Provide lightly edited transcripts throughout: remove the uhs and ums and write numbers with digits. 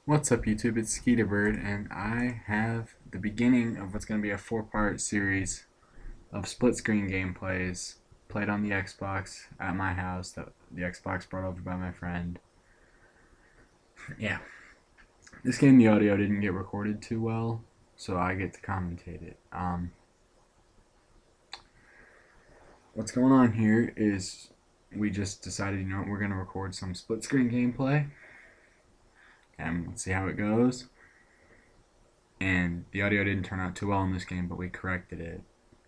What's up YouTube, it's Skeeterbird, and I have the beginning of what's going to be a 4-part series of split screen gameplays played on the Xbox at my house, the Xbox brought over by my friend. Yeah, this game the audio didn't get recorded too well, so I get to commentate it. What's going on here is we just decided, you know what, we're going to record some split screen gameplay and see how it goes. And the audio didn't turn out too well in this game, but we corrected it.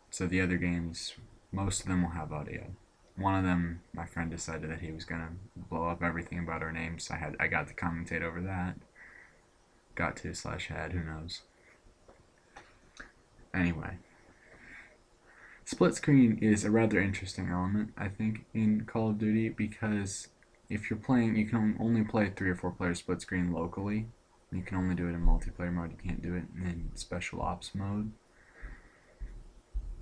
So the other games, most of them will have audio. One of them, my friend decided that he was gonna blow up everything about our names. So I got to commentate over that. Got to / had, who knows. Anyway, split screen is a rather interesting element, I think, in Call of Duty because if you're playing, you can only play 3 or 4 player split screen locally. You can only do it in multiplayer mode. You can't do it in special ops mode.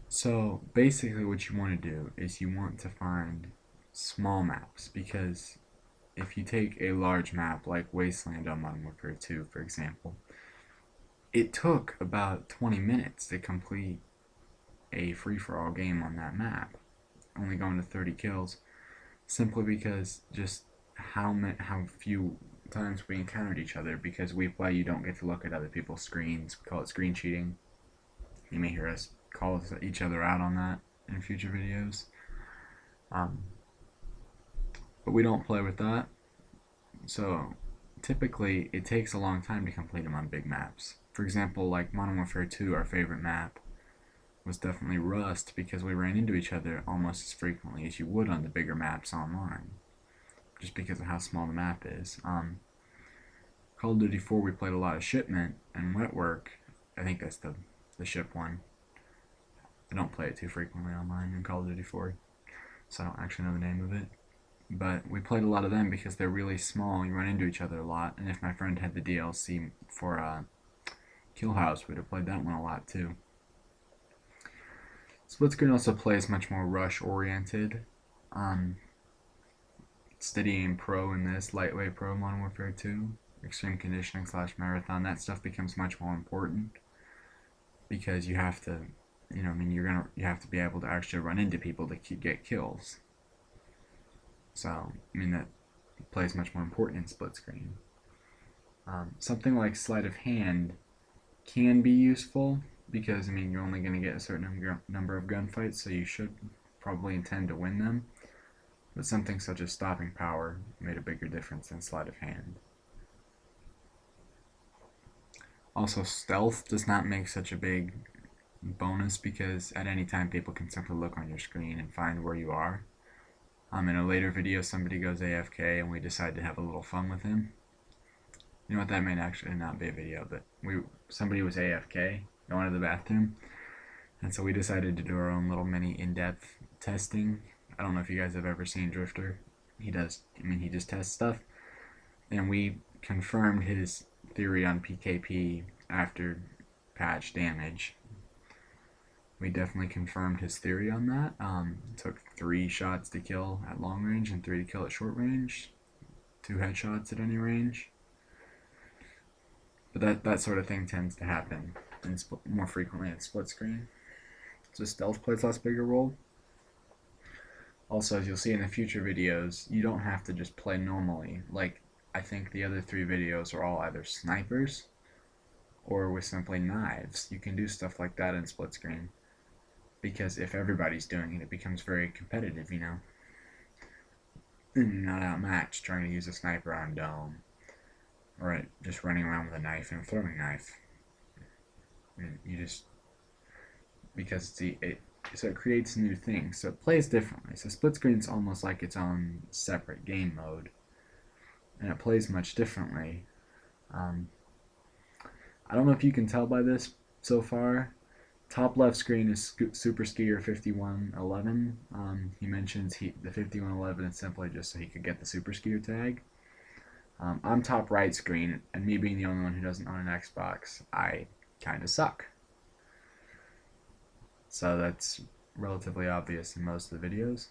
So basically what you want to do is you want to find small maps, because if you take a large map like Wasteland on Modern Warfare 2, for example, it took about 20 minutes to complete a free-for-all game on that map, only going to 30 kills, simply because just how few times we encountered each other. Because we play, you don't get to look at other people's screens. We call it screen cheating. You may hear us call each other out on that in future videos. But we don't play with that. So typically it takes a long time to complete them on big maps. For example, like Modern Warfare 2, our favorite map was definitely Rust, because we ran into each other almost as frequently as you would on the bigger maps online, just because of how small the map is. Call of Duty 4, we played a lot of Shipment and Wet Work. I think that's the ship one. I don't play it too frequently online in Call of Duty 4, so I don't actually know the name of it. But we played a lot of them because they're really small. You run into each other a lot. And if my friend had the DLC for Kill House, we'd have played that one a lot too. Split screen also plays much more rush oriented. Steady aim pro in this, lightweight pro Modern Warfare 2, extreme conditioning / marathon. That stuff becomes much more important because you have to, you have to be able to actually run into people to get kills. So, that plays much more important in split screen. Something like sleight of hand can be useful because, you're only going to get a certain number of gunfights, so you should probably intend to win them. But something such as stopping power made a bigger difference than sleight of hand. Also, stealth does not make such a big bonus because at any time people can simply look on your screen and find where you are. In a later video, somebody goes AFK and we decide to have a little fun with him. You know what, that may actually not be a video, but somebody was AFK, going to the bathroom, and so we decided to do our own little mini in-depth testing. I don't know if you guys have ever seen Drifter. He just tests stuff, and we confirmed his theory on PKP after patch damage. We definitely confirmed his theory on that. It took 3 shots to kill at long range and 3 to kill at short range. 2 headshots at any range. But that sort of thing tends to happen more frequently in split screen. So stealth plays a less bigger role. Also, as you'll see in the future videos, you don't have to just play normally. Like, I think the other 3 videos are all either snipers or with simply knives. You can do stuff like that in split screen, because if everybody's doing it, it becomes very competitive, And you're not outmatched trying to use a sniper on dome, or just running around with a knife and a throwing knife. Because so it creates new things, so it plays differently. So split screen's almost like its own separate game mode, and it plays much differently. I don't know if you can tell by this so far. Top left screen is Superskier5111. He mentions the 5111 is simply just so he could get the Superskier tag. I'm top right screen, and me being the only one who doesn't own an Xbox, I kind of suck. So that's relatively obvious in most of the videos.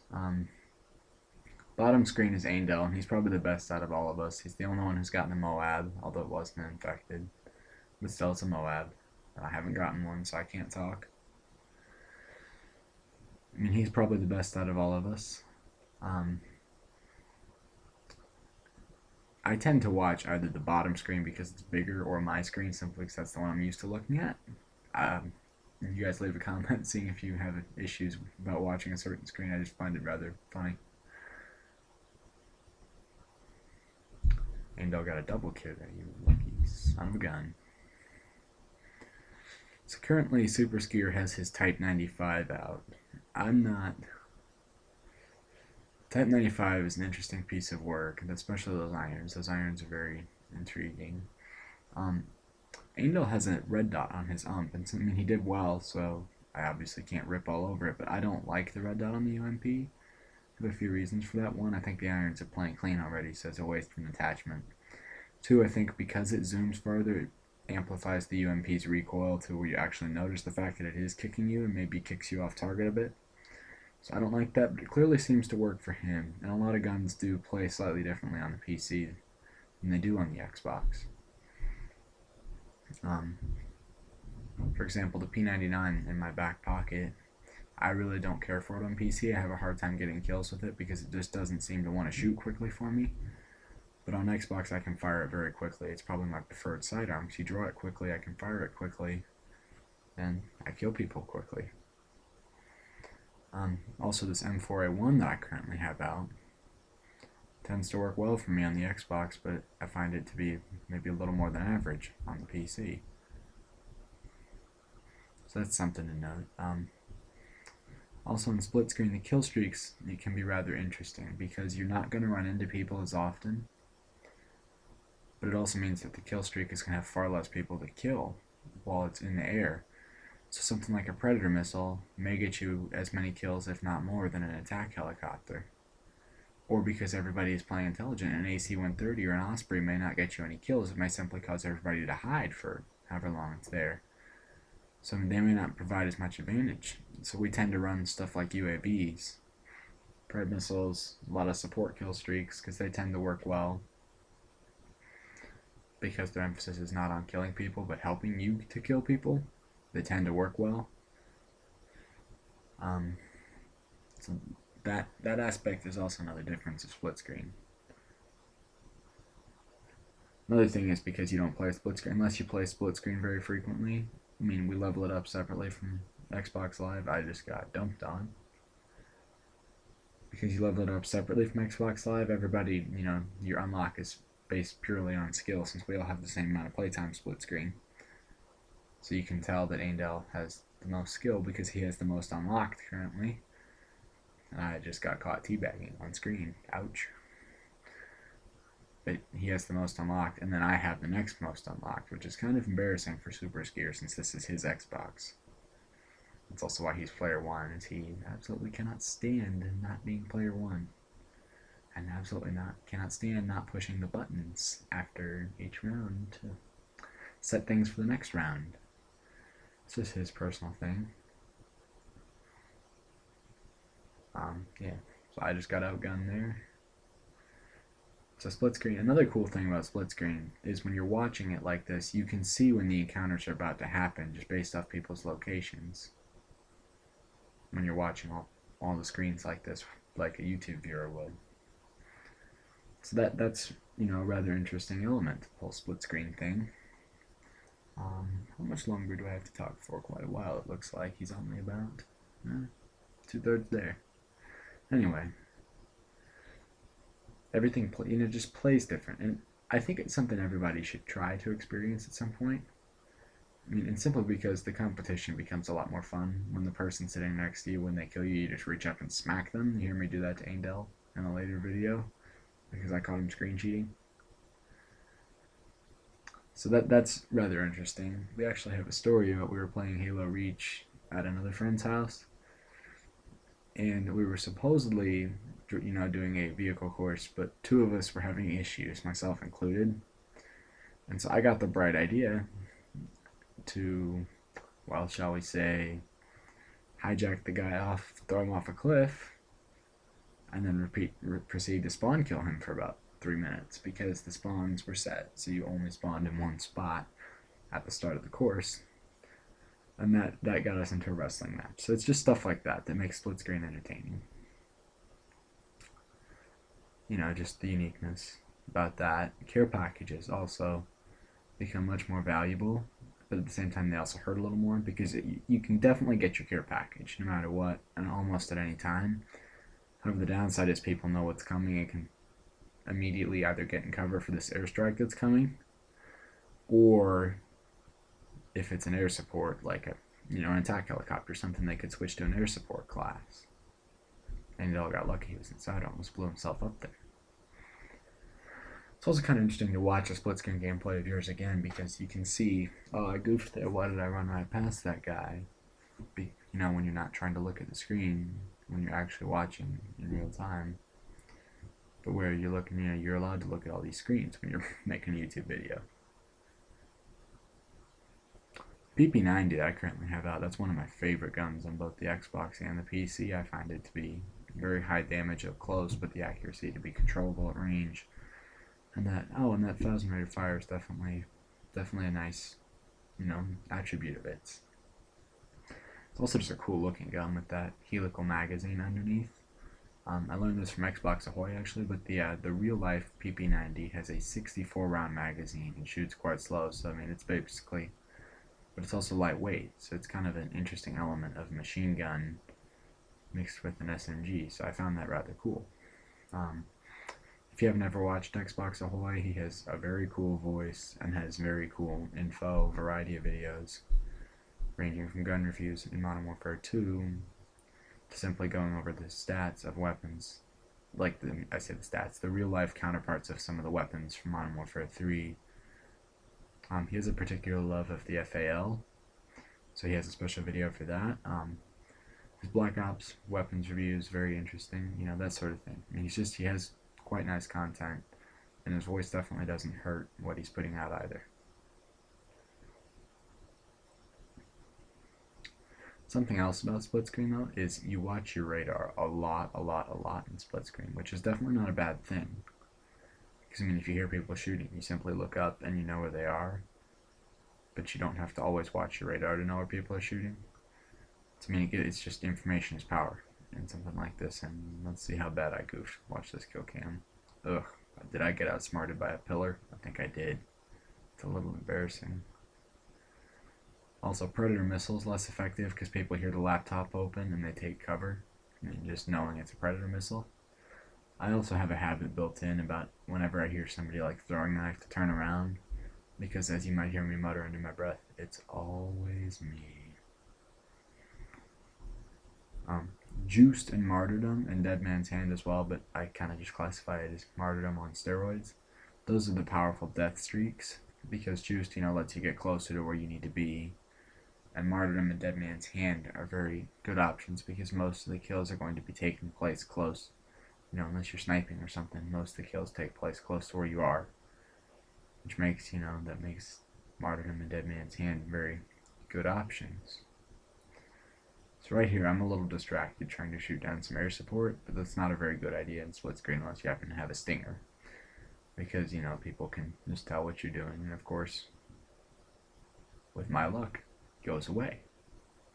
Bottom screen is Aindel, and he's probably the best out of all of us. He's the only one who's gotten a Moab, although it wasn't infected. But still, it's a Moab. I haven't gotten one, so I can't talk. I mean, he's probably the best out of all of us. I tend to watch either the bottom screen because it's bigger or my screen simply because that's the one I'm used to looking at. You guys leave a comment seeing if you have issues about watching a certain screen. I just find it rather funny. Aindel got a double kill there, you lucky son of a gun. So currently Superskier has his Type 95 out. I'm not. Type 95 is an interesting piece of work, especially those irons. Those irons are very intriguing. Aindel has a red dot on his ump, and I mean, he did well, so I obviously can't rip all over it, but I don't like the red dot on the UMP. I have a few reasons for that. One, I think the irons are playing clean already, so it's a waste of an attachment. Two, I think because it zooms farther, it amplifies the UMP's recoil to where you actually notice the fact that it is kicking you and maybe kicks you off target a bit. So I don't like that, but it clearly seems to work for him. And a lot of guns do play slightly differently on the PC than they do on the Xbox. For example, the P99 in my back pocket, I really don't care for it on PC. I have a hard time getting kills with it because it just doesn't seem to want to shoot quickly for me. But on Xbox, I can fire it very quickly. It's probably my preferred sidearm. If you draw it quickly, I can fire it quickly, and I kill people quickly. Also, this M4A1 that I currently have out tends to work well for me on the Xbox, but I find it to be maybe a little more than average on the PC. So that's something to note. Also, in split screen, the kill streaks, it can be rather interesting because you're not going to run into people as often, but it also means that the kill streak is going to have far less people to kill while it's in the air. So something like a Predator missile may get you as many kills, if not more, than an attack helicopter. Or because everybody is playing intelligent, an AC-130 or an Osprey may not get you any kills. It may simply cause everybody to hide for however long it's there. So they may not provide as much advantage. So we tend to run stuff like UAVs, Pred missiles, a lot of support kill streaks, because they tend to work well. Because their emphasis is not on killing people, but helping you to kill people, they tend to work well. So that aspect is also another difference of split screen. Another thing is because you don't play split screen, unless you play split screen very frequently. I mean, we level it up separately from Xbox Live. I just got dumped on. Because you level it up separately from Xbox Live, everybody, you know, your unlock is based purely on skill, since we all have the same amount of playtime split screen. So you can tell that Aindel has the most skill because he has the most unlocked currently. And I just got caught teabagging on screen. Ouch. But he has the most unlocked, and then I have the next most unlocked, which is kind of embarrassing for Superskier since this is his Xbox. That's also why he's player 1, is he absolutely cannot stand not being player 1. And absolutely cannot stand not pushing the buttons after each round to set things for the next round. It's just his personal thing. Yeah, so I just got outgunned there. So split screen, another cool thing about split screen is when you're watching it like this, you can see when the encounters are about to happen just based off people's locations. When you're watching all the screens like this, like a YouTube viewer would. So that's, you know, a rather interesting element, the whole split screen thing. How much longer do I have to talk for? Quite a while, it looks like. He's only about 2/3 there. Anyway, everything just plays different, and I think it's something everybody should try to experience at some point. I mean, and simply because the competition becomes a lot more fun when the person sitting next to you, when they kill you, you just reach up and smack them. You hear me do that to Aindel in a later video because I caught him screen cheating. So that's rather interesting. We actually have a story about we were playing Halo Reach at another friend's house, and we were supposedly, you know, doing a vehicle course, but two of us were having issues, myself included. And so I got the bright idea to, well, shall we say, hijack the guy off, throw him off a cliff, and then proceed to spawn kill him for about 3 minutes because the spawns were set, so you only spawned in one spot at the start of the course, and that got us into a wrestling match. So it's just stuff like that that makes split screen entertaining. You know, just the uniqueness about that. Care packages also become much more valuable, but at the same time they also hurt a little more because you can definitely get your care package no matter what and almost at any time. However, the downside is people know what's coming and can immediately either get in cover for this airstrike that's coming, or if it's an air support, like an attack helicopter or something, they could switch to an air support class. Aindel got lucky; he was inside, almost blew himself up there. It's also kind of interesting to watch a split screen gameplay of yours again because you can see, oh, I goofed there. Why did I run right past that guy? When you're not trying to look at the screen, when you're actually watching in real time. But where you're looking, you're allowed to look at all these screens when you're making a YouTube video. PP90 that I currently have out, that's one of my favorite guns on both the Xbox and the PC. I find it to be very high damage up close, but the accuracy to be controllable at range. And that 1000 rate of fire is definitely a nice, attribute of it. It's also just a cool looking gun with that helical magazine underneath. I learned this from Xbox Ahoy actually, but the real life PP90 has a 64 round magazine and shoots quite slow, so I mean it's basically, but it's also lightweight, so it's kind of an interesting element of machine gun mixed with an SMG, so I found that rather cool. If you have never watched Xbox Ahoy, he has a very cool voice and has very cool info, variety of videos, ranging from gun reviews in Modern Warfare 2 to simply going over the stats of weapons, the real life counterparts of some of the weapons from Modern Warfare 3. He has a particular love of the FAL, so he has a special video for that. His Black Ops weapons reviews, very interesting, that sort of thing. I mean, he has quite nice content, and his voice definitely doesn't hurt what he's putting out either. Something else about split screen though is you watch your radar a lot in split screen, which is definitely not a bad thing. Because I mean, if you hear people shooting, you simply look up and you know where they are, but you don't have to always watch your radar to know where people are shooting. I mean, it's just information is power in something like this, and let's see how bad I goofed. Watch this kill cam. Ugh, did I get outsmarted by a pillar? I think I did. It's a little embarrassing. Also, Predator missiles less effective because people hear the laptop open and they take cover, just knowing it's a Predator missile. I also have a habit built in about whenever I hear somebody like throwing a knife to turn around, because as you might hear me mutter under my breath, it's always me. Juiced and Martyrdom and Dead Man's Hand as well, but I kind of just classify it as Martyrdom on steroids. Those are the powerful death streaks, because Juiced, lets you get closer to where you need to be, and Martyrdom and Dead Man's Hand are very good options because most of the kills are going to be taking place close. Unless you're sniping or something, most of the kills take place close to where you are, which makes, that makes Martyrdom and Dead Man's Hand very good options. So right here, I'm a little distracted trying to shoot down some air support, but that's not a very good idea in split screen unless you happen to have a stinger, because, people can just tell what you're doing, and of course, with my luck, it goes away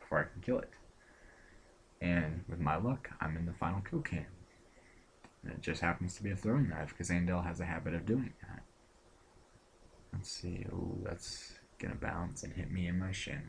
before I can kill it. And with my luck, I'm in the final kill cam. And it just happens to be a throwing knife, because Aindel has a habit of doing that. Let's see, ooh, that's gonna bounce and hit me in my shin.